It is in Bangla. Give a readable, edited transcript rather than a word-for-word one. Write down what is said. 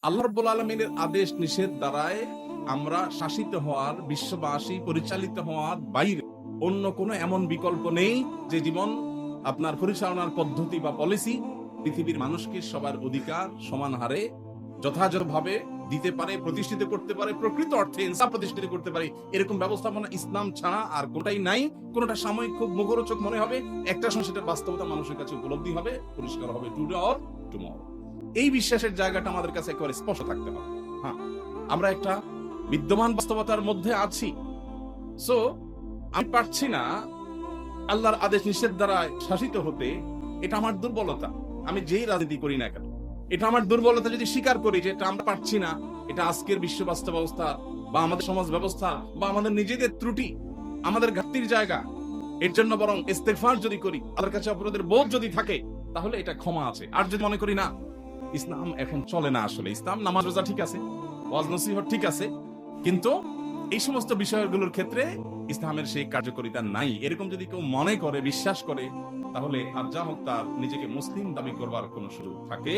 আল্লাহ রাব্বুল আলামিনের আদেশ নিষেধ দ্বারায় আমরা শাসিত হওয়ার, বিশ্ববাসী পরিচালিত হওয়ার বাইরে অন্য কোনো এমন বিকল্প নেই যে জীবন আপনার পরিচালনার পদ্ধতি বা পলিসি পৃথিবীর মানুষকে সবার অধিকার সমান হারে যথাযথভাবে দিতে পারে, প্রতিষ্ঠিত করতে পারে, প্রকৃত অর্থে ইনসাফ প্রতিষ্ঠিত করতে পারে। এরকম ব্যবস্থাপনা ইসলাম ছাড়া আর কোনটাই নাই। কোনটা সাময়িক খুব মুখরোচক মনে হবে, একটা সময় সেটার বাস্তবতা মানুষের কাছে উপলব্ধি হবে, পরিষ্কার হবে টুডে অর টুমরো। এই বিশ্বাসের জায়গাটা আমাদের কাছে একেবারে স্পষ্ট থাকতে হবে। হ্যাঁ, আমরা একটা বিদ্যমান বাস্তবতার মধ্যে আছি। সো আমি পারছি না আল্লাহর আদেশ নিষেধ দ্বারা শাসিত হতে। এটা আমার দুর্বলতা। আমি যেই রাজনীতি করি না কেন, এটা আমার দুর্বলতা যদি স্বীকার করি যে এটা আমরা পারছি না, এটা আজকের বিশ্ব বাস্তব অবস্থা বা আমাদের সমাজ ব্যবস্থা বা আমাদের নিজেদের ত্রুটি, আমাদের ঘাটতির জায়গা, এর জন্য বরং ইস্তেগফার যদি করি, আল্লাহর কাছে অপরাধের বোধ যদি থাকে, তাহলে এটা ক্ষমা আছে। আর যদি মনে করি না, ইসলাম এখন চলে না, আসলে ইসলাম নামাজ রোজা ঠিক আছে, ওয়াজ নসিহত ঠিক আছে, কিন্তু এই সমস্ত বিষয়গুলোর ক্ষেত্রে ইসলামের সেই কার্যকারিতা নাই, এরকম যদি কেউ মনে করে, বিশ্বাস করে, তাহলে আর যা হোক তার নিজেকে মুসলিম দাবি করবার কোন সুযোগ থাকে